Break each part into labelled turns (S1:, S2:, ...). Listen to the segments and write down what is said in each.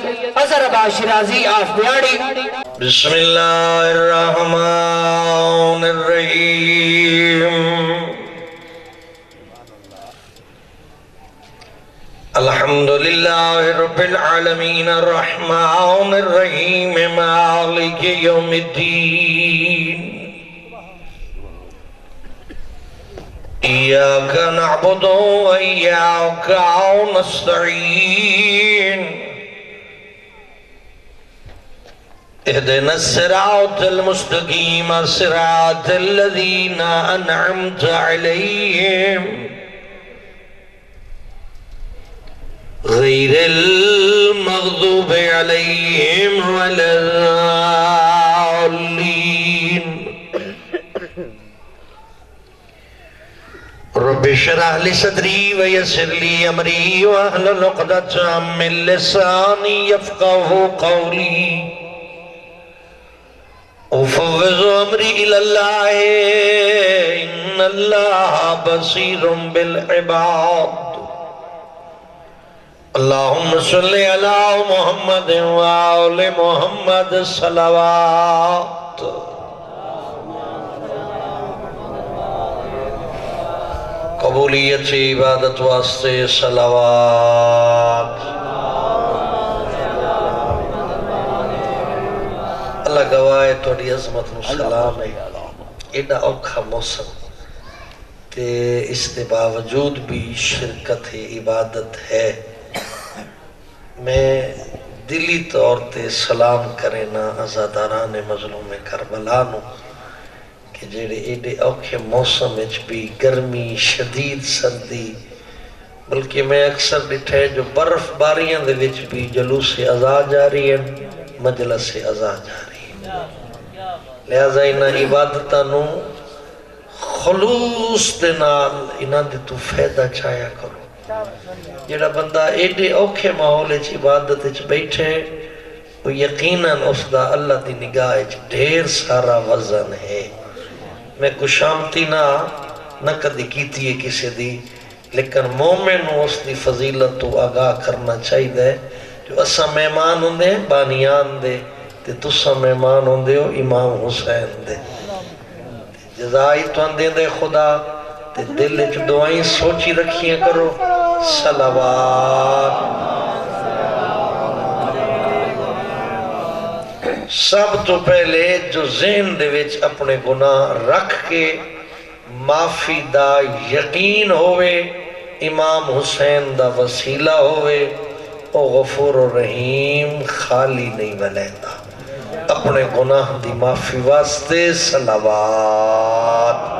S1: اظہر عباس Shirazi of دیاڑی
S2: بسم اللہ الرحمن الرحیم الحمدللہ رب العالمین الرحمن الرحیم مالک یوم الدین ایاک نعبد و ایاک نستعین اهدنا الصراط المستقيم صراط الذين أنعمت عليهم غير المغضوب عليهم ولا الضالين رب اشرح لي صدري ويسر لي أمري واحلل عقدة من لساني يفقهوا قولي افوض امری الاللہ ان اللہ بصیر بالعباد اللہم صلی علی محمد وآل محمد صلوات قبولیت عبادت واسطے صلوات اللہ گواہ توڑی عظمت نو سلام ہے ایڈا اوکھا موسم تے اس کے باوجود بھی شرکت ہے عبادت ہے میں دلی طور تے سلام کرنا عزاداران مظلوم کربلا نو کہ جیڑے ایڈے اوکھے موسم اچ بھی گرمی شدید سردی بلکہ میں اکثر ڈٹھے جو برف باریاں دے وچ بھی جلوس عزا جاری ہیں مجلس عزا جاری لہذا انہاں عبادتاں خلوص دے نال انہاں دے تو فائدہ چاہیا کرو جڑا بندہ ایڈے اوکھے ماحول وچ عبادت وچ بیٹھے وہ یقیناً اس دا اللہ دی نگاہ وچ ڈھیر سارا وزن ہے میں کشامتی نہ کدی کیتی ہے کسی دی لیکن مومن اس دی فضیلت تو آگاہ کرنا چاہیے جو اسا مہمان ہوندے بانیان دے تے تسا مہمان ہوندے ہو امام حسین دے جزائی تو اندے دے خدا تے دل وچ دعائیں سوچی رکھیاں کرو صلوات سب تو پہلے جو ذہن دے وچ اپنے گناہ رکھ کے معافی دا یقین ہوئے امام حسین دا وسیلہ ہوئے او غفور و رحیم خالی نہیں بلیتا اپنے گناہ دی معافی واسطے صلوات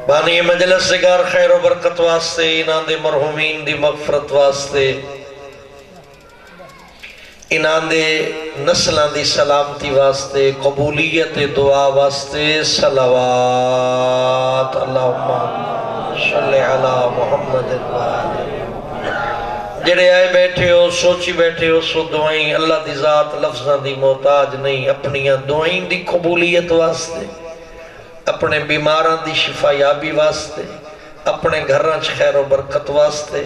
S2: بانی مجلس سگار خیر و برکت واسطے انہاں دے مرحومین دی مغفرت واسطے انہاں دے نسلان دی سلامتی واسطے قبولیت دعا واسطے صلوات اللہم صلی علی محمد جڑے آئے بیٹھے ہو سوچی بیٹھے ہو سو دعائیں اللہ دی ذات لفظاں دی محتاج نہیں اپنیاں دعائیں دی قبولیت واسطے اپنے بیماراں دی شفا یابی واسطے اپنے گھراں چ خیر و برکت واسطے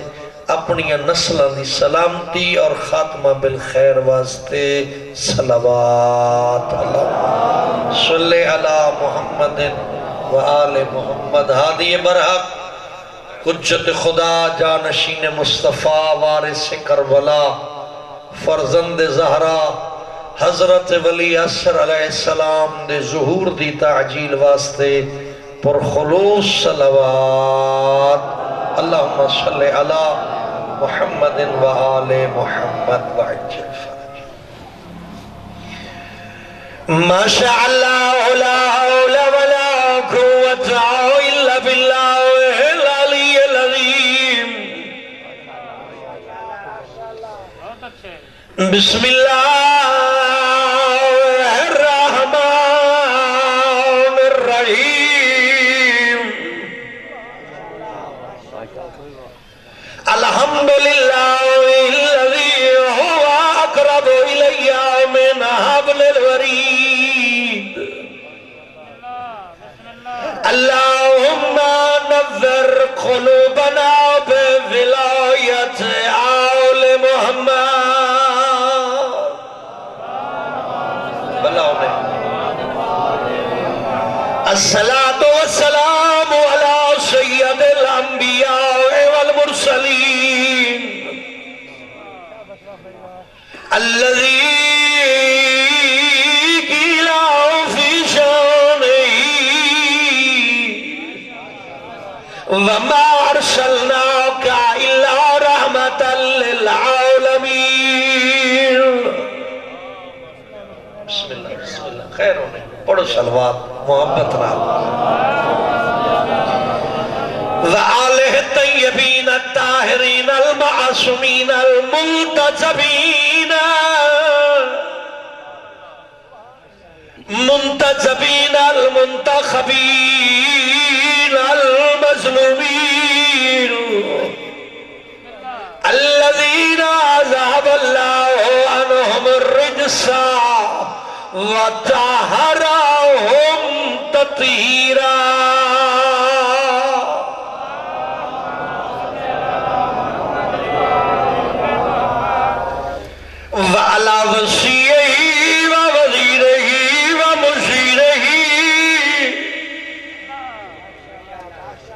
S2: اپنی نسلاں دی سلامتی اور خاتمہ بالخیر واسطے صلوات اللہ صلی علی محمد و آل محمد ہادی برحق حجت خدا جانشین مصطفیٰ وارث کربلا فرزند زہرا حضرت ولی عصر علیہ السلام دے ظہور دی تعجیل واسطے پر خلوص صلوات اللہم صلی علی محمد و آل محمد وعجل فرج ما شاء اللہ لا حول ولا قوة الا باللہ العلی العظیم بسم اللہ الرحمن الرحیم الحمدللہ الذی هو اقرب الی من حبل الورید اللہم نور قلوبنا الصلاة والسلام على سید الانبیاء والمرسلین الذي قيل في شانه وما أرسلناك إلا رحمة للعالمين. بسم اللہ بسم اللہ. خیر ہونے پڑھو صلوات محبت نال. وآلہ الطیبین الطاہرین المعصومین المنتجبین المنتخبین المظلومین الذین اذهب اللہ عنہم الرجس وطہرہم تطہیرا. وعلى وصيه ووزيره ومشيره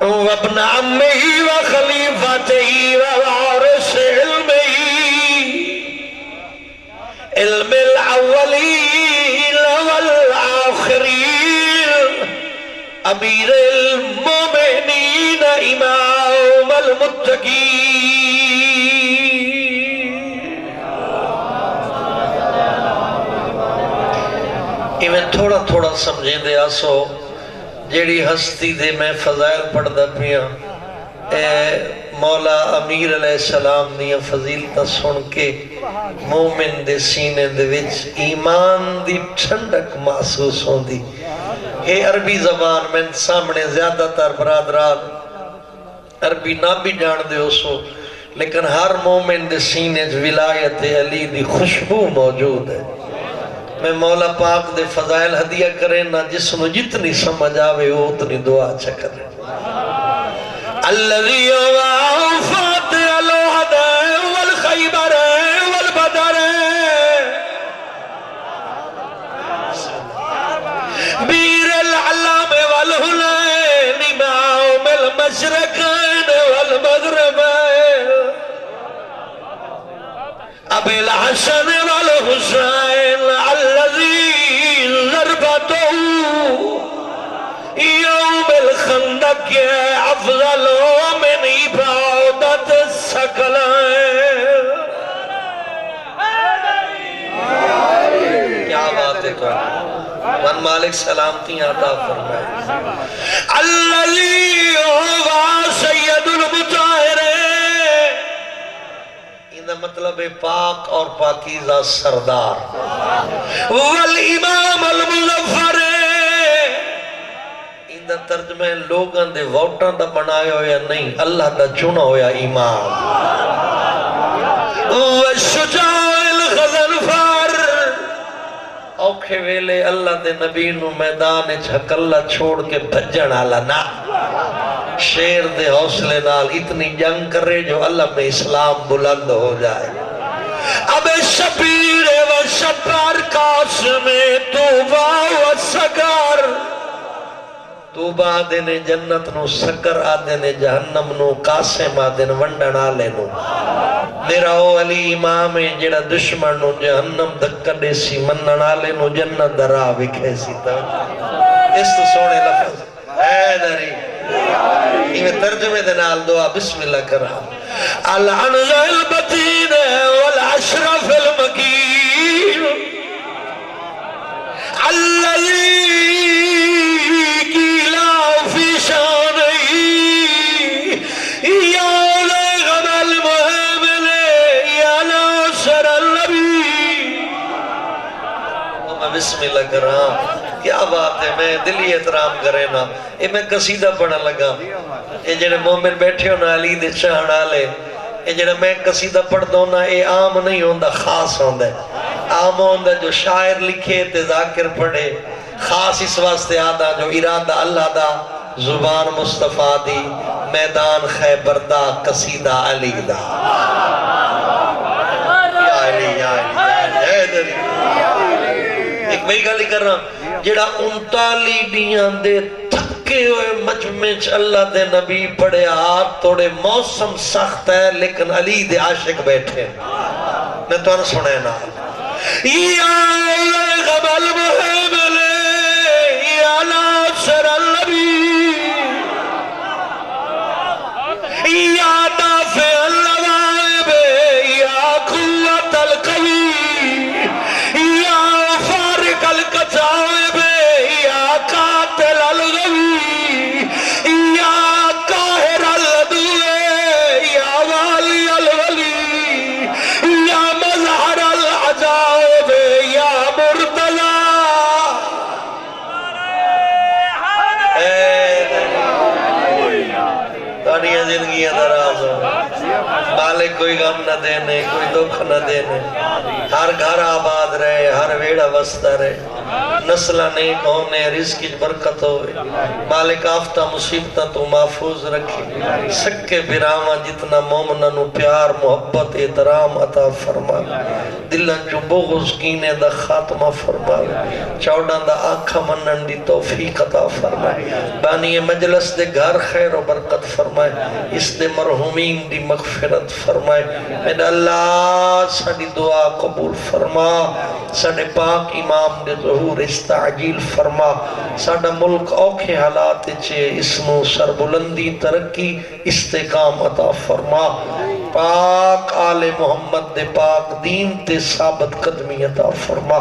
S2: وابن عمه وخليفته ووارث علمه علم الأولين والآخرين أمير المؤمنين إمام المتقين. میں تھوڑا تھوڑا سمجھیں دے آسو جیڑی ہستی دے میں فضائل پڑھ دا پیا اے مولا امیر علیہ السلام دیا فضیلتا سن کے مومن دے سینے دے وچ ایمان دی ٹھنڈک محسوس ہوں دی. اے عربی زبان میں سامنے زیادہ تر برادران عربی نہ بھی جان دے ہو سو لیکن ہر مومن دے سینے جو ولایت علی دی خوشبو موجود ہے. میں مولا پاک دے فضائل ہدیہ کریں نہ جس نو جتنی سمجھ آوے وہ اتنی دعا اچھا کریں. الذي وافات الوحد والخيبر والبدر بير العلام والهلال إمام المشرقين والمغربين أبي الحسن والحسين الذي ضربته يوم الخندق أفضل من عبادة الثقلين. کیا بات ہے تو من مالک سلامتی عطا فرمائے. الذي هو سید المطہرین اندہ مطلب پاک اور پاکیزہ سردار والامام المظفر اندہ ترجمہ لوگاں دے ووٹاں دا بنایا ہویا نہیں اللہ دا چنا ہویا امام. والشجاع الغضنفر اوکھے ویلے اللہ دے نبی نو میدان جھکلہ چھوڑ کے بھجن آلا نا شیر دے حوصلے نال اتنی جنگ کرے جو اللہ میں اسلام بلند ہو جائے. اب شبیر و شبار قاسم توبہ و سگر توبہ آدھے نے جنت نو سکر آدھے نے جہنم نو قاسم آدھے نے ونڈن آلے نو. میرا او علی امام ہے جڑا دشمن نو جہنم دکر دے سی منن آلے نو جنت درا وکھے سی. اس تو سونے لفظ حیدری یہ ترجمے دے نال دعا بسم اللہ کرا. العنز البتین والاشرف المکین الذي قيل في شانه يا لغم المهمل يا ناصر النبي. بسم اللہ کرا. کیا بات ہے میں دلی احترام کرے نا یہ میں قصیدہ پڑھا لگا یہ جنہیں مومن بیٹھے ہونا علی دے چاہنا لے یہ جنہیں میں قصیدہ پڑھ دونا یہ عام نہیں ہوندہ خاص ہوندہ عام ہوندہ جو شاعر لکھے تے ذاکر پڑھے خاص اس واسطے آدھا جو ارادہ اللہ دا زبان مصطفیٰ دی میدان خیبر دا قصیدہ علی دا. یا علی یا علی ایک بھئی گالی کر رہا جڑا 39 دیاں دے تھکے ہوئے مجمع چ اللہ دے نبی پڑھیا توڑے موسم سخت ہے لیکن علی دے عاشق بیٹھے میں تو انہوں سنے نا یا غبل محملے یا ناصر النبی یا دافع النوائب یا قوت القوی یا فارق القصائب یا قاتل الغوی یا قاہر العدو یا والی الولی یا مظہر العجائب یا مرتضی تانیاں زندگیاں دراز ہو مالک کوئی غم نہ دینے کوئی دکھ نہ دینے ہر گھر آباد رہے ہر ویڑا وسطہ رہے نسلہ نیک ہونے رزق کی برکت ہوئے مالک آفتہ مصیبتہ تو محفوظ رکھے سکے براما جتنا مومنانو پیار محبت احترام عطا فرما دلن جو بغض کینے دا خاتمہ فرما چوڑان دا آنکھا منن دی توفیق عطا فرما بانی مجلس دے گھر خیر و برکت فرمائے اس دے مرحومین دی مغفرت فرمائے میرے اللہ ساڑی دعا قبول فرما ساڑے پاک امام دے ظہور استعجیل فرما ساڑا ملک اوکھے حالات چھے اسنو سربلندی ترقی استقام عطا فرما پاک آل محمد دے پاک دین تے ثابت قدمی عطا فرما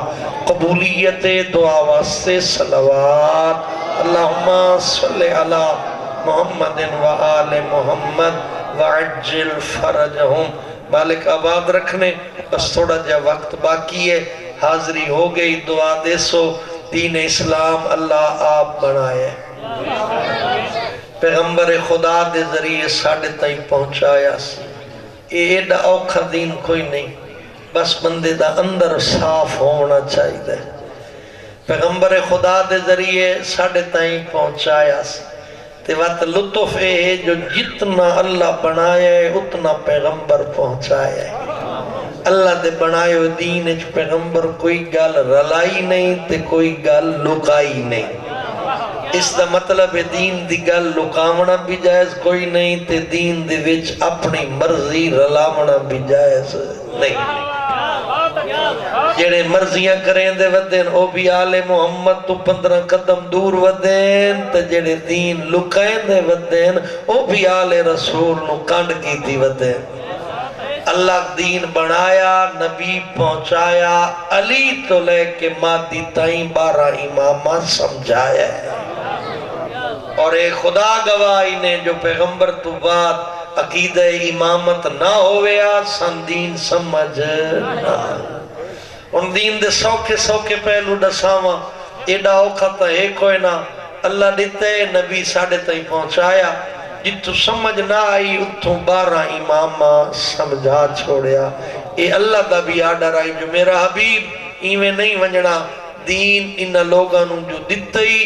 S2: قبولیت دعا واسطے صلوات اللہم صلی علی محمد و آل محمد وعجل فرجہم مالک آباد رکھنے بس تھوڑا جا وقت باقی ہے حاضری ہو گئی دعا دے سو دین اسلام اللہ آپ بنائے پیغمبر خدا دے ذریعے ساڑھے تائیں پہنچایا ایڈا اوکھا دین کوئی نہیں بس بندے دا اندر صاف ہونا چاہیے پیغمبر خدا دے ذریعے ساڑھے تائیں پہنچایا تے وقت لطف ہے جو جتنا اللہ بنایا ہے اتنا پیغمبر پہنچایا ہے اللہ دے بنائے ہوئے دین اچ پیغمبر کوئی گال رلائی نہیں تے کوئی گال لکائی نہیں اس دا مطلب ہے دین دی گال لکاونا بھی جائز کوئی نہیں تے دین دی وچ اپنی مرضی رلاونا بھی جائز نہیں جڑے مرضیاں کریں دے ودین او بھی آل محمد تو 15 قدم دور ودین تے جڑے دین لکائیں دے ودین او بھی آل رسول نو کانڈ کی تھی ودین اللہ دین بنایا نبی پہنچایا علی تو لے کے مادی تائیں 12 امامہ سمجھایا ہے اور ایک خدا گواہی نے جو پیغمبر تو بعد عقیدہ امامت نہ ہویا سن دین سمجھ نہ ان دین دے سوکے پہلو ڈساواں ایڈا اوکھا تا ایک ہوئے نا اللہ دیتے نبی ساڑھے تائیں پہنچایا جتو سمجھ نہ آئی اتھوں 12 امامہ سمجھا چھوڑیا اے اللہ دا بھی آڈر آئی جو میرا حبیب ایویں نہیں ونجنا دین ان لوگاں نوں جو دتئی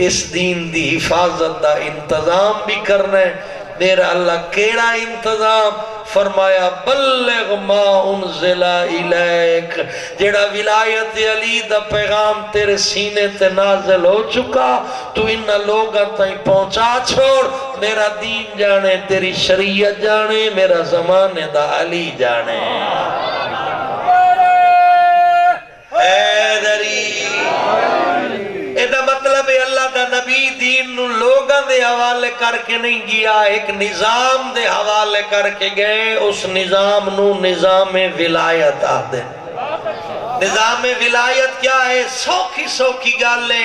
S2: اس دین دی حفاظت دا انتظام بھی کرنا ہے میرا اللہ کیڑا انتظام فرمایا بلغ ما انزل الیک جڑا ولایت علی دا پیغام تیرے سینے تے نازل ہو چکا تو ان لوگاں تائیں پہنچا چھوڑ میرا دین جانے تیری شریعت جانے میرا زمانے دا علی جانے ایدہ مطلب ہے اللہ دا نبی دین نو لوگاں دے حوالے کر کے نہیں گیا ایک نظام دے حوالے کر کے گئے اس نظام نو نظام ولایت آدھے نظام ولایت کیا ہے سوکھی گالے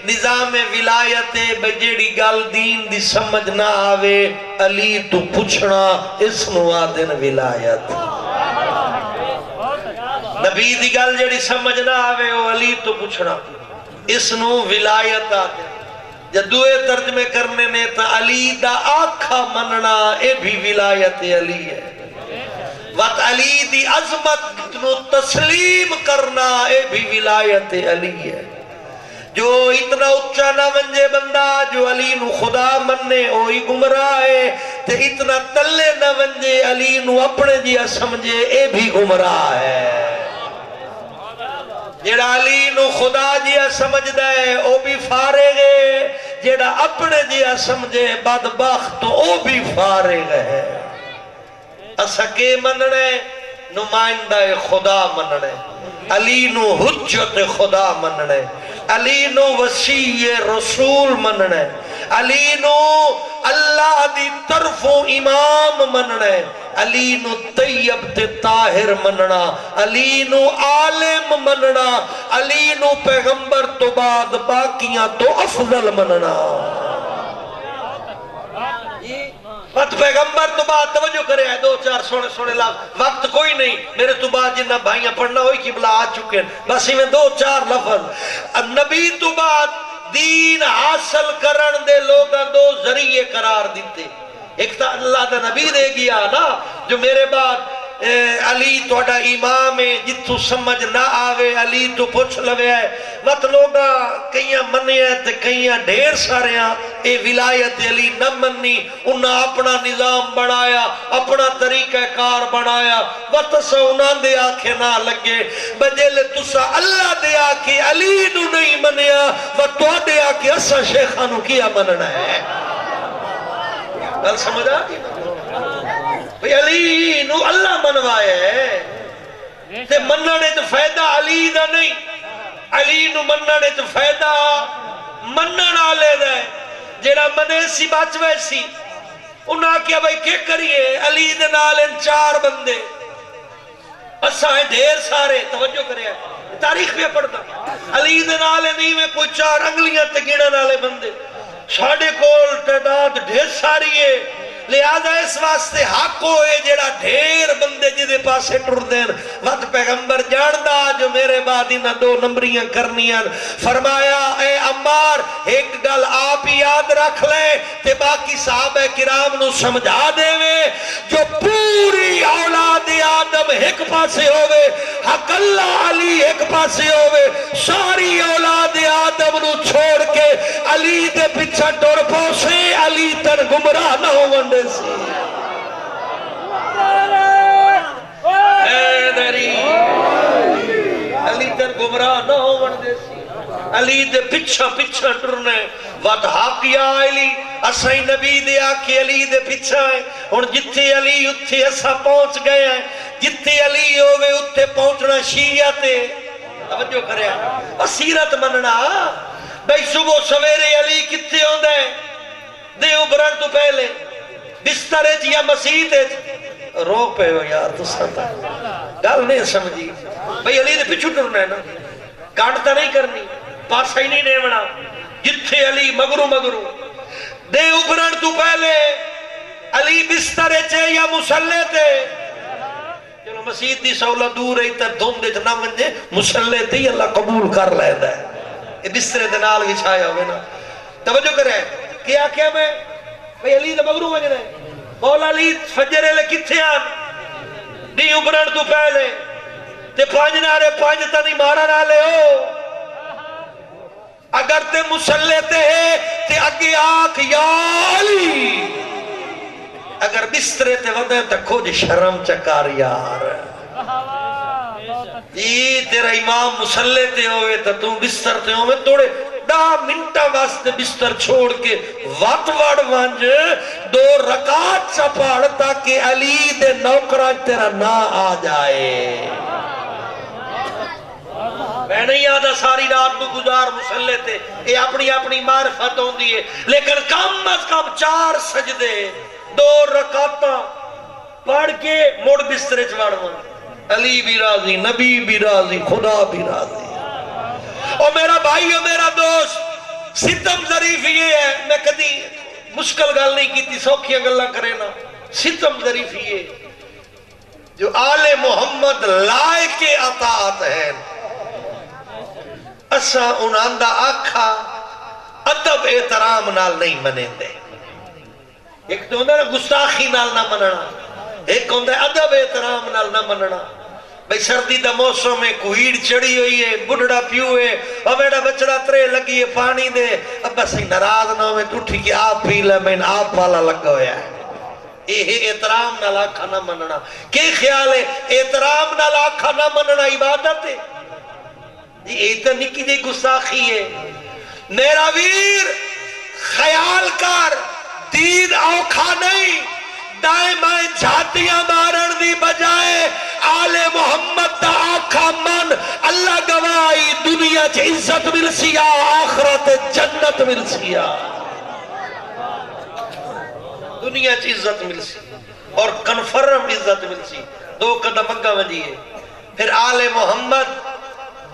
S2: نظام ولایت بجیڑی گال دین دی سمجھ نہ آوے علی تو پوچھنا اس نو آدھن ولایت نبی دی گال جیڑی سمجھ نہ آوے وہ علی تو پوچھنا اس نو ولایت آدھے جدوئے ترجمے کرنے نے تا علی دا آکھا مننا اے بھی ولایت علی ہے وقت علی دی عظمت نو تسلیم کرنا اے بھی ولایت علی ہے جو اتنا اچھا نہ منجے بندہ جو علی نو خدا مننے اوہی گمراہ ہے تے اتنا تلے نہ منجے علی نو اپنے جیا سمجھے اے بھی گمراہ ہے جیڑا علی نو خدا جیا سمجھدا ہے او بھی فارغ ہے، جیڑا اپنے جیا سمجھے بدبخت تو او بھی فارغ ہے۔ اسا کے مننے نمائندہ خدا مننے، علی نو حجت خدا مننے، علی نو وسیع رسول مننے، علی نو اللہ دی طرفوں امام مننے، علی نو طیب تے طاہر مننا، علی نو عالم مننا، علی نو پیغمبر تو بعد باقیاں تو افضل مننا۔ وقت پیغمبر تو بعد توجہ کرے ہیں، دو چار سونے سونے لفظ، وقت کوئی نہیں، میرے تو بعد جنہ بھائیاں پڑھنا ہوئی کی بلا آ چکے ہیں، بس ہی میں دو چار لفظ۔ نبی تو بعد دین حاصل کرن دے لوگاں دو ذریعے قرار دیتے، ایک تا اللہ دا نبی دے گیا نا، جو میرے بعد علی توڑا امام ہے، جتو سمجھ نہ آوے علی تو پوچھ لوے ہے، مت لوگا کئیاں منی ہے تے کئیاں ڈھیر سارے ہیں، اے ولایت علی نہ منی، انہاں اپنا نظام بنایا، اپنا طریقہ کار بنایا، وطسا انہاں دے آنکھیں نہ لگے، بجیلے تسا اللہ دے آنکھیں علی نو نہیں منیا، وطوہ دے آنکھیں اسا شیخانو کیا مننا ہے۔ گل سمجھ آگی بھئی علی نو اللہ منوائے ہے، تے مننے تو فائدہ علی دا نہیں، علی نو مننے تو فائدہ منن آلے دا ہے، جیڑا منے سی بچ ویسی، انہاں کیا بھئی کیا کریے، علی دے نال ان چار بندے، اساں ڈھیر سارے، توجہ کرے ہیں، تاریخ بھی پڑھتا، علی دے نال نہیں میں کوئی چار انگلیاں تے گنن والے بندے، ساڑھے کول تعداد ڈھیر ساری ہے، لہذا اس واسطے حق ہوئے جیڑا ڈھیر بندے جدے پاسے ٹر دین، وقت پیغمبر جاندہ جو میرے بعد انہاں دو نمبریاں کرنیاں، فرمایا اے عمار ایک گل آپ یاد رکھ لے تے باقی صحابہ کرام نو سمجھا دے وے، جو پوری اولاد آدم ایک پاسے ہوئے، حق اللہ علی ایک پاسے ہوئے، ساری اولاد آدم نو چھوڑ کے علی دے پچھا ٹور پوسے، علی تن گمراہ نہ ہو ونڈے سی۔ حیدری علی تن گمراہ نہ ہو ونڈے سی، علی دے پچھا پچھا ٹرنے، وات حاقیہ علی اسائی نبی دے آکے علی دے پچھا ہے، اور جتھے علی اتھے اسا پہنچ گئے ہیں، جتھے علی ہوئے اتھے پہنچنا شیعہ تے، توجہ کرے ہیں، سیرت مننا، بھئی صبح سویرے علی کتھے ہوں دے، دے ابھرن تو پہلے، بسترے یا مسیح تے، رو پہ ہو یار تو ستا گل نہیں سمجھی، بھئی علی دے پچھو ٹرنا ہے نا، کانٹتا نہیں کرنی، پاسا ہی نہیں نیمنا، جتھے علی مگرو مگرو، دے ابھرن تو پہلے علی بسترے چے یا مسلح تے، چلو مسجد دی سہولت دور رہی تا دھوم دے نہ منجے مسلح تے ہی اللہ قبول کر لیتا ہے، یہ بسترے دے نال وچھایا ہوئے نا، توجہ کرے کیا کیا میں بھئی علی دے مگرو وجنے مولا علی فجرے لے کتھے آن دی ابھرن تو پہلے تے پانچ نارے پانچ تنی مارا نہ لے ہو، اگر تے مسلح تے ہے تے اگے آنکھ یا علی، اگر بسترے تے وندے تے کھوج شرم چکار یار، یہ تیرا امام مسلح تے ہوئے تا تم بستر تے ہوئے توڑے 10 منٹا واسطے بستر چھوڑ کے وقت وڑ وانج 2 رکعت چپاڑ تاکہ علی دے نوکراج تیرا نہ آ جائے، میں نہیں یادہ ساری رات کو گزار مسلح تے، یہ اپنی اپنی معرفت ہوں دیئے، لیکن کم از کم 4 سجدے 2 رکعتاں پڑھ کے موڑ بسترے چوڑ وانج، علی بھی راضی، نبی بھی راضی، خدا بھی راضی۔ اور میرا بھائی اور میرا دوست ستم ظریف یہ ہے، میں کدی مشکل گل نہیں کی تھی، سوکھیاں گلہ کرے نا، ستم ظریف یہ جو آل محمد لائق اطاعت ہے، اسا انہاں دا آکھا ادب احترام نال نہیں منے دے، ایک تو ہوندہ نا گستاخی نال نہ مننا، ایک ہوندہ ادب احترام نال نہ مننا، بھئی سردی دا موسم میں کوئیڑ چڑی ہوئی ہے، بڑھڑا پیو ہے، اور میرا بچڑا ترے لگی ہے پانی دے، اب بس ناراض نہ ہوئے تو ٹھیک ہے آپ پی لے میں آپ والا لگا ہویا ہے، یہ احترام نال آکھا نہ مننا، کہ خیال ہے احترام نال آکھا نہ مننا عبادت ہے، یہ تو نکی دی گستاخی ہے میرا ویر خیال کر دین اوکھا نہیں دائیں بائیں جھاتیاں مارن دی بجائے آل محمد دا آکھا من اللہ گواہی دنیا چ عزت مل سیا آخرت جنت مل سیا دنیا چ عزت مل سی اور کنفرم عزت مل سی دو قدم اگا وجی ہے پھر آل محمد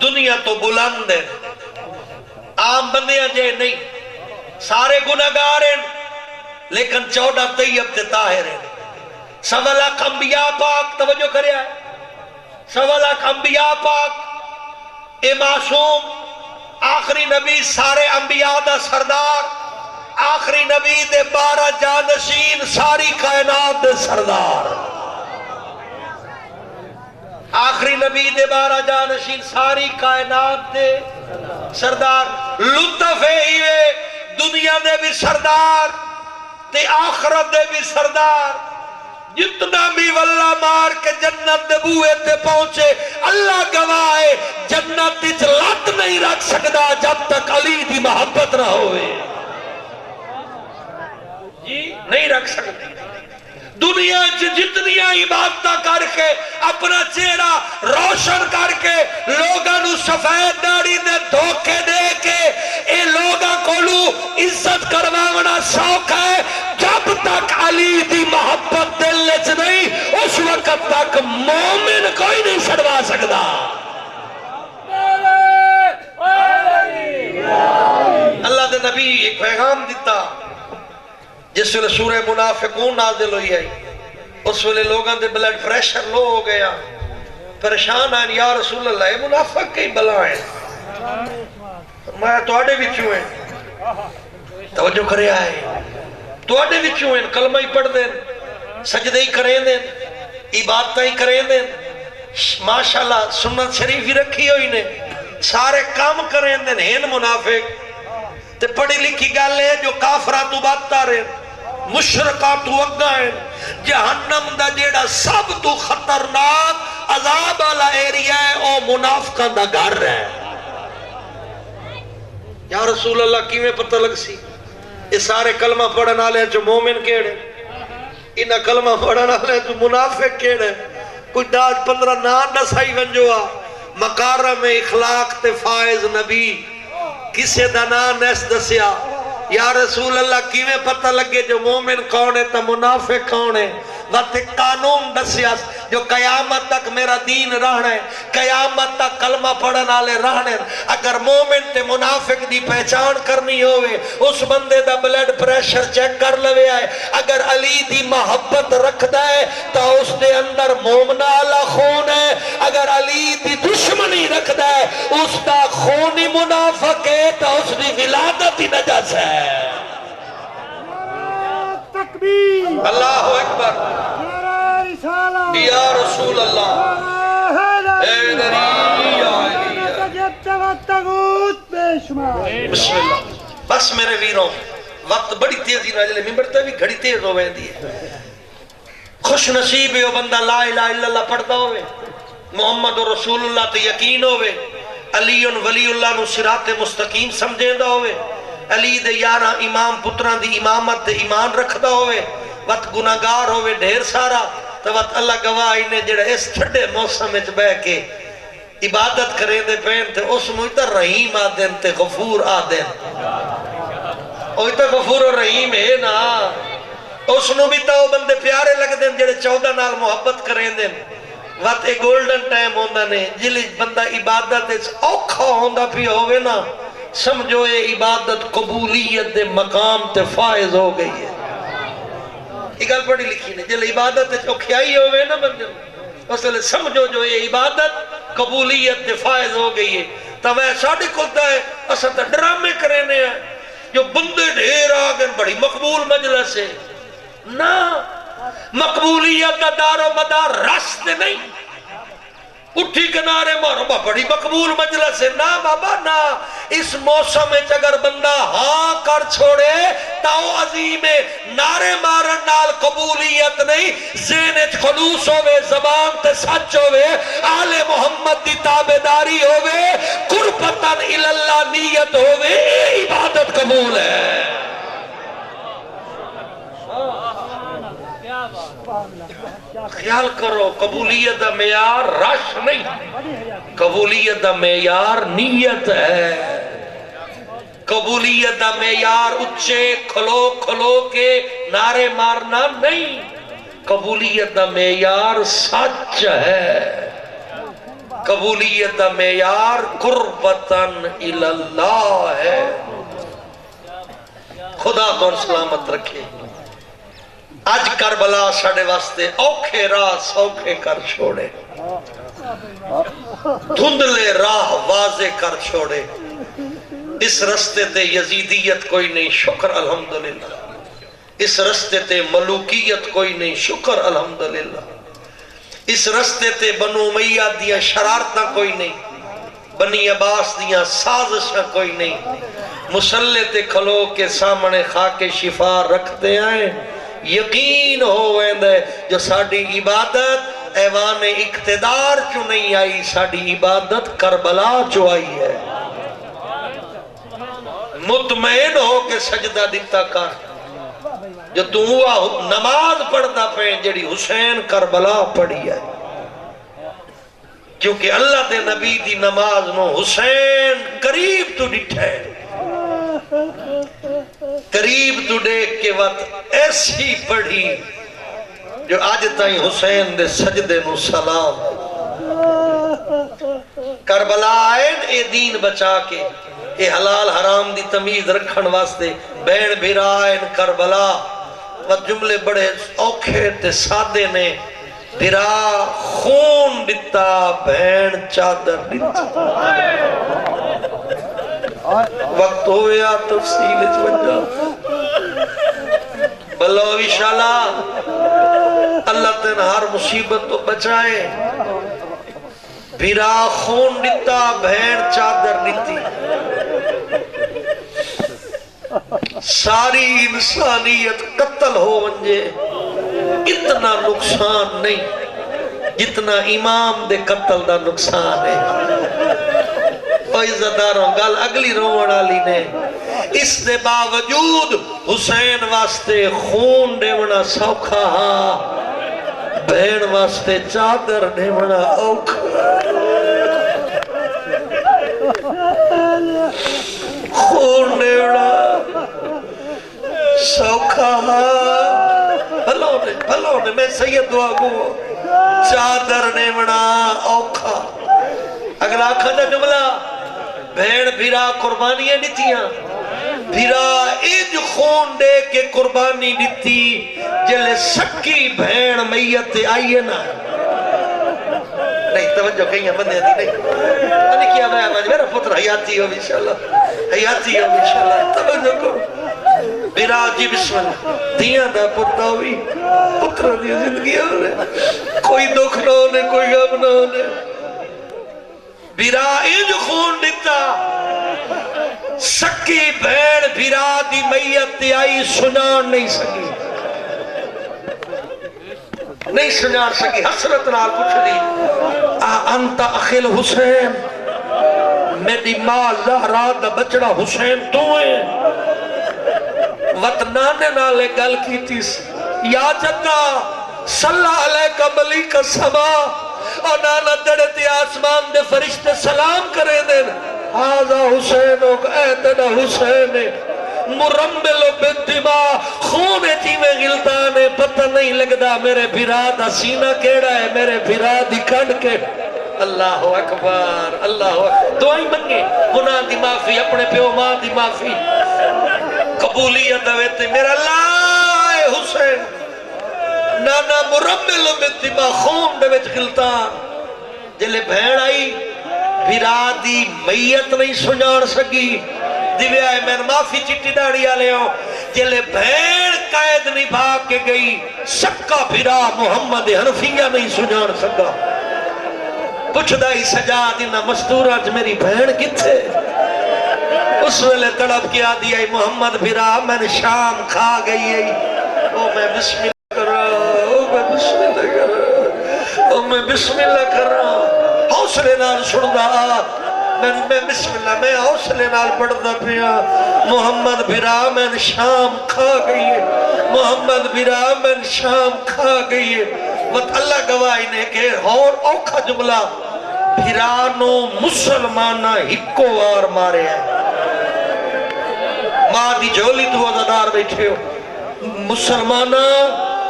S2: دنیا تو بلند ہے عام بندیاں جے نہیں سارے گناہگار ہیں لیکن 14 طیب تے طاہر ہیں 1.25 لاکھ انبیاء پاک توجہ کریا ہے 1.25 لاکھ انبیاء پاک اے معصوم آخری نبی سارے انبیاء دا سردار آخری نبی دے 12 جانشین ساری کائنات دے سردار آخری نبی دے 12 جانشین ساری کائنات دے سردار لطف ہے دنیا دے بھی سردار تے آخرت دے بھی سردار جتنا بھی واللہ مار کے جنت دے بوئے تے پہنچے اللہ گواہے جنت اچ لت نہیں رکھ سکتا جب تک علی دی محبت نہ ہوئے جی نہیں رکھ سکتے دنیا جتنی عبادتہ کر کے اپنا چہرہ روشن کر کے لوگاں نو سفید داڑھی دے دھوکے دے کے اے لوگاں کولو عزت کرواونا شوق ہے جب تک علی دی محبت دل وچ نہیں اس وقت تک مومن کوئی نہیں چھڑوا سکتا اللہ دے نبی ایک پیغام دیتا جس ویلے سورہ منافقون نازل ہوئی ہے اس ویلے لوگاں دے بلڈ پریشر لو ہو گیا پریشان آئین یا رسول اللہ یہ منافق کئی بلائیں میں توڑے بچوں ہیں توجہ کرے آئے توڑے بچوں ہیں کلمہ ہی پڑھ دیں سجدے ہی کریں دیں عبادتہ ہی کریں دیں ماشاءاللہ سنت شریف ہی رکھی ہوئی نے سارے کام کریں دیں ہین منافق تے پڑھی لکھی گل ہے جو کافرہ تو باتتا رہے مشرقہ تو اگائیں جہنم دا جیڑا سب تو خطرناک عذاب والا ایریا ہے او منافقہ دا گھر ہے یا رسول اللہ کیویں پتہ لگ سی یہ سارے کلمہ پڑھن والے جو مومن کیڑے انہاں کلمہ پڑھن والے جو منافق کیڑے کوئی 10-15 نام دسائی ونجوا مکارم اخلاق تے فائز نبی کسے دا نام نیس دسیا یا رسول اللہ کیویں پتہ لگے جو مومن کون ہے تا منافق کون ہے وقت قانون دسیا جو قیامت تک میرا دین رہنا ہے قیامت تک کلمہ پڑھن والے رہنے اگر مومن تے منافق دی پہچان کرنی ہوئے اس بندے دا بلڈ پریشر چیک کر لوے آئے اگر علی دی محبت رکھدا ہے تو اس دے اندر مومنہ والا خون ہے اگر علی دی دشمنی رکھدا ہے اس دا خونی منافق ہے تو اس دی ولادت ہی نجس ہے اللہ اکبر یا رسول اللہ بسم اللہ بس میرے ویروں وقت بڑی تیزی نہ جلے ممبرتے بھی گھڑی تیز ہو ویندی ہے خوش نصیب ہے وہ بندہ لا الہ الا اللہ پڑھتا ہوئے محمد رسول اللہ تے یقین ہوئے علی ولی اللہ نو صراط مستقیم سمجھیندہ ہوئے علی دے 11 امام پتران دی امامت دے ایمان رکھدا ہوئے وقت گناہگار ہوئے ڈھیر سارا تو وقت اللہ گواہی نے جڑا اس ٹھڈے موسم وچ بہ کے عبادت کریں دے پین تے اس نوں تے رحیم آدن تے غفور آدن اوہ تے غفور و رحیم ہے نا اس نوں بھی تو بندے پیارے لگ دیں جڑے 14 نال محبت کریں دیں وقت ایک گولڈن ٹائم ہوندہ نے جلی بندہ عبادت اوکھا ہوندہ بھی ہوئے نا سمجھو یہ عبادت قبولیت دے مقام تے فائز ہو گئی ہے یہ گل پڑھی لکھی نے جل عبادت اوکھیائی ہوئے نا بندے اس لئے سمجھو جو یہ عبادت قبولیت دے فائز ہو گئی ہے تو وہ ساڑھے کھلتا ہے اسا تا ڈرامے کرینے ہیں جو بندے ڈھیر آگئے بڑی مقبول مجلس ہے نا مقبولیت کا دار و مدار رست نہیں اٹھی کنارے مارو بڑی مقبول مجلس ہے نا بابا نا، اس موسم میں اگر بندہ ہاں کر چھوڑے تاؤ عظیم نعرے مارن نال قبولیت نہیں، ذہن خلوص ہوئے، زبان تے سچ ہوئے، آل محمد دی تابداری ہوئے، قربتاً الاللہ نیت ہوئے، عبادت قبول ہے۔ خیال کرو قبولیت دا معیار رش نہیں، قبولیت دا معیار نیت ہے، قبولیت دا معیار اچھے کھلو کھلو کے نعرے مارنا نہیں، قبولیت دا معیار سچ ہے، قبولیت دا معیار قربتاً الاللہ ہے۔ خدا کو سلامت رکھے۔ آج کربلا ساڑے واسطے اوکھے راہ سوکھے کر چھوڑے، دھندلے راہ واضح کر چھوڑے، اس رستے تے یزیدیت کوئی نہیں، شکر الحمدللہ، اس رستے تے ملوکیت کوئی نہیں، شکر الحمدللہ، اس رستے تے بنو امیہ دیا شرارتہ کوئی نہیں، بنی عباس دیا سازشہ کوئی نہیں، مسلح تے کھلو کے سامنے خاک شفا رکھتے آئیں، یقین ہو ویندے جو ساڑی عبادت ایوان اقتدار چو نہیں آئی، ساڑی عبادت کربلا چو آئی ہے۔ مطمئن ہو کے سجدہ دیتا کر، جو تو ہوا نماز پڑھتا پہیں جڑی حسین کربلا پڑھی ہے، کیونکہ اللہ دے نبی دی نماز نو حسین قریب تو ڈٹھے، قریب تو دیکھ کے وقت ایسی پڑھی جو آج تائیں حسین دے سجدے نو سلام۔ کربلا آئین اے دین بچا کے، اے حلال حرام دی تمیز رکھن واسطے، بین بھیرا آئین کربلا، و جملے بڑے اوکھے تے سادے نے، بھیرا خون دیتا بین چادر دیتا۔ وقت ہویا تفصیل چونجا بلوی شالا اللہ تین ہر مصیبت تو بچائے، بھیرا خون دیتا بھین چادر دیتی، ساری انسانیت قتل ہو ونجے اتنا نقصان نہیں جتنا امام دے قتل دا نقصان ہے۔ عزتداروں گل اگلی روڑ علی نے اس دے باوجود حسین واسطے خون دیونا سوکھا ہاں، بہن واسطے چادر دیونا اوکھا، خون دیونا سوکھا ہاں، بھلو نے میں سید دعا گو چادر دیونا اوکھا۔ اگلا کھنڈا جملہ بھیڑ بھیرا قربانیاں دیتیاں، بھیرا ایج خون دے کے قربانی دیتی، جلے سکی بھیڑ میت آئیے نا، نہیں توجہ کہیں بندے دی نہیں، نہیں کیا میرا پتر حیاتی ہو انشاءاللہ، حیاتی ہو انشاءاللہ، توجہ کو بھیرا جی بسم اللہ دیاں دا پتہ ہوئی، پتر دی زندگی ہونے، کوئی دکھ نہ ہونے، کوئی غم نہ ہونے، بھیرا انج خون دیتا، سکی بھیڑ بھیرا دی میت آئی سنان نہیں سکی، نہیں سنان سکی، حسرت نال پوچھ دی انت اخیل حسین، میری ماں زہرا دا بچڑا حسین تو ہے، وطنانے نالے گل کی تیس، یا جدہ صلی علیکہ ملیک السما، اور نانا دڑتے آسمان دے فرشتے سلام کرے دیں، آزا حسین اے تینا حسین مرمل بالدماء، خون جیویں غلطانے، پتہ نہیں لگدا میرے بھرا دا سینہ کیڑا ہے، میرے بھرا دی کنڈ کے۔ اللہ اکبر، اللہ اکبر، دعائیں منگے، گناہ دی معافی، اپنے پیو ماں دی معافی، قبولیت دویتے میرا اللہ اے حسین، نانا مرمل بالدماء، خون دے وچ غلطان، جلے بھیڑ آئی بھیرا دی میت نہیں سنجان سکی، دیوے آئے میں معافی چٹی داڑی آلے ہوں، جلے بھیڑ قائد نہیں بھاگ کے گئی، سکا بھیرا محمد حنفیہ نہیں سنجان سکا، پوچھدا ہی سجاد انہاں مزدوراں چ میری بہن کتھے؟ اس ویلے تڑپ کے آدھی آئی محمد بھرا میں نے شام کھا گئی ہے او میں بسم اللہ کر رہا او میں بسم اللہ کر رہا او میں بسم اللہ کر رہا حوصلے نال سندا میں بسم اللہ میں حوصلے نال پڑھدا پیا محمد بھرا میں نے شام کھا گئی ہے محمد بھرا میں نے شام کھا گئی ہے وقت اللہ گواہی نے کہ اور اوکھا جملہ بھرانو مسلمانہ ہکو وار مارے ہیں ماں دی جھولی تو عزادار بیٹھے ہو مسلمانہ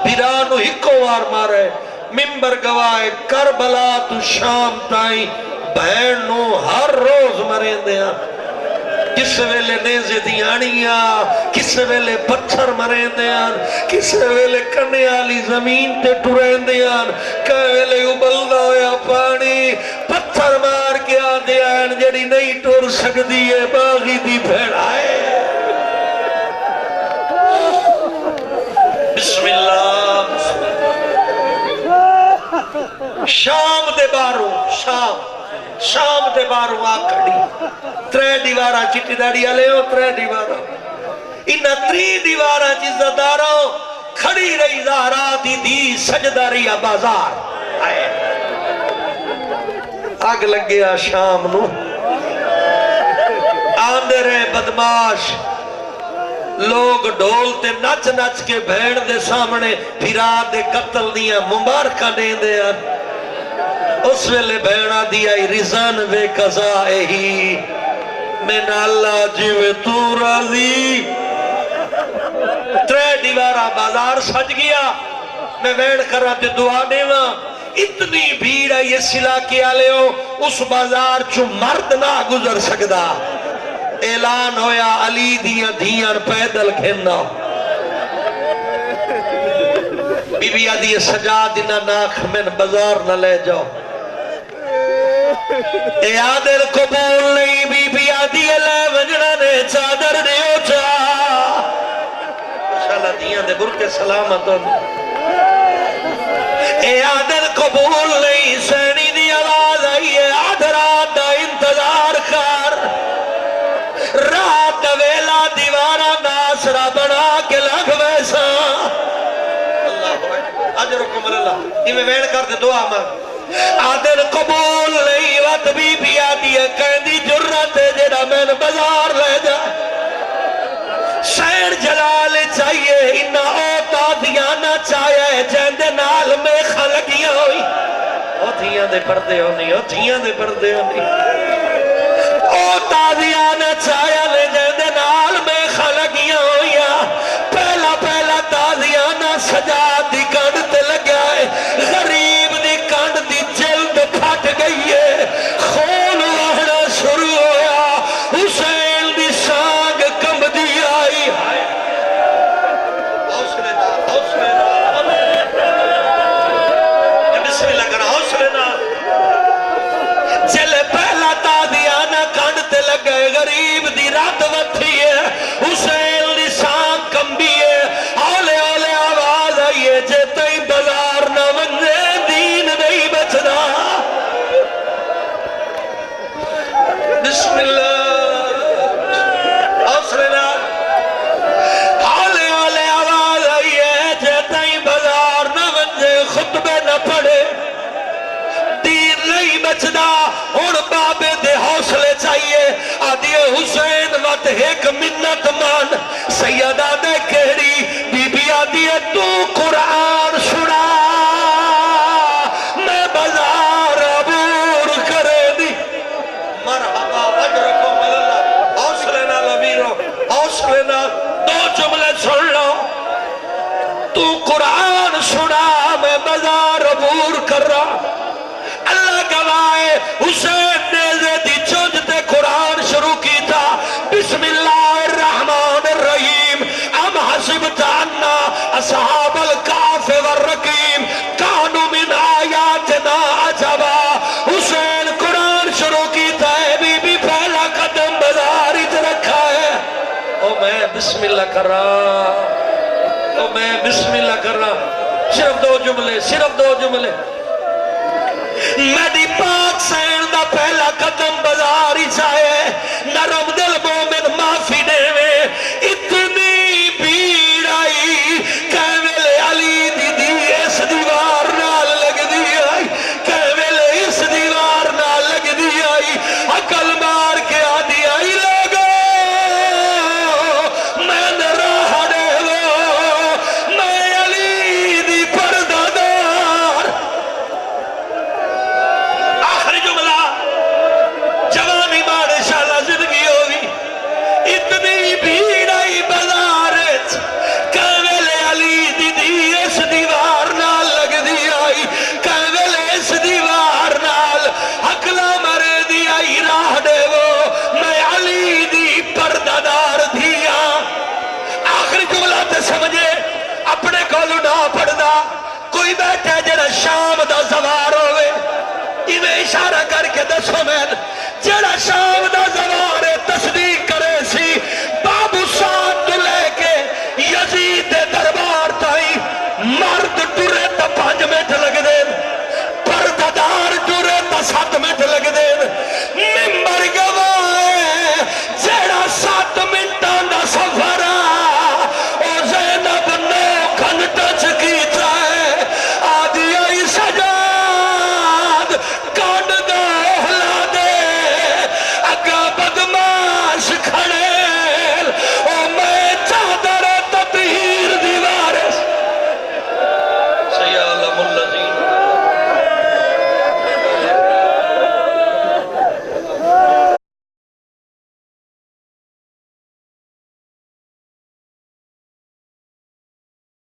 S2: بھرانو ہکو وار مارے ممبر گواہ کربلا تو شام تائیں بہنوں ہر روز مریں دیا کس ویلے نیزے دیانیاں کس ویلے پتھر مریں دیا کس ویلے کنے آلی زمین تے ٹریں دیا کہ ویلے ابلدا ہویا پانی پتھر مار کے آدھے آن جڑی نہیں ٹر سکتی ہے باغی دی بھیڑائے بسم اللہ شام دے بارو شام دے بارو آ کھڑی ترے دیوارہ چٹی داڑی آلے ہو ترے دیوارہ انہا تری دیوارہ چیزداروں کھڑی رہی زہرا دی سجدہ رہی بازار آئے آگ لگ گیا شام نو آندے رہے بدماش لوگ ڈھولتے نچ نچ کے بھیڑ دے سامنے پھرا دے قتل دیا مبارکہ دے دیا اس ویلے بھیڑا دیا رضان بے قضائے ہی میں اللہ جیوے تو راضی ترے دیوارہ بازار سج گیا میں بھیڑ کر رہا تے دعا دیواں اتنی بھیڑ ہے یہ سلا کے آلے ہو اس بازار چو مرد نہ گزر سکدا اعلان ہویا علی دیاں دیاں پیدل کھینا بی بی آدھی سجاد انہا ناکھ من بازار نہ لے جاؤ اے آدھر قبول نہیں بی بی آدھی لے وجنہ نے چادر نے اچھا ماشاءاللہ دیاں دے برکے سلامتوں اے آدھر قبول نہیں سینی دی آواز آئیے آدھر آدھا انتظار کر رات ویلا دیوارہ ناصرہ بنا کے لگ ویسا اجرکم اللہ یہ میں ویڑ کر دے دعا مانگ آدھر قبول نہیں وقت بی بی آدھی ہے کہندی جرت ہے جڑا میں نے بازار لے جا شہر جلال چاہیے انہا اوتا دیانا چاہیے جیندے نال میں خلقیاں ہوئی او دھیاں دے پردے ہونی او دھیاں دے پردے ہونی اوتا دیانا چاہیے لے جیندے نال میں خلقیاں ہوئی پہلا پہلا تازیانا سجاد دی کانڈ تے لگا ہے غریب دی کانڈ دی جلد پھٹ گئی ہے خون وہنا شروع ہویا حسین دی سانگ کم دی آئی حوصلے نال بسم اللہ کرنا حوصلے نال چلے پہلا تازیانا کانڈ تے لگا ہے غریب دی رات وتھی ہے حسین دی سانگ کم بھی ہے اولے اولے آواز آئیے جے تئی بازار نہ منجے دین نہیں بچنا بسم اللہ حوصلے نال اولے اولے آواز آئیے جے تئی بازار نہ منجے خطبے نہ پڑے دین نہیں بچنا اور بابے دے حوصلے چاہیے آدھے حسین وقت ایک منت مان سیدہ دے کہڑی بی بی آدھی ہے تو قرآن سنا میں بازار عبور کرے دی مرحبا اجرکم اللہ حوصلے نال امیرو حوصلے نال دو جملے سن لو تو قرآن سنا میں بازار عبور کر رہا اللہ گواہ حسین نیزے دی چونجتے قرآن شروع کی تھا بسم اللہ الرحمن الرحیم ام حسبت انا اصحاب الکاف والرقیم کانو من آیاتنا عجبا حسین قرآن شروع کی تھا بی بی پہلا قدم بازاری تے رکھا ہے او میں بسم اللہ کر رہا او میں بسم اللہ کر رہا صرف دو جملے میری پاک دسو میں جڑا شام دا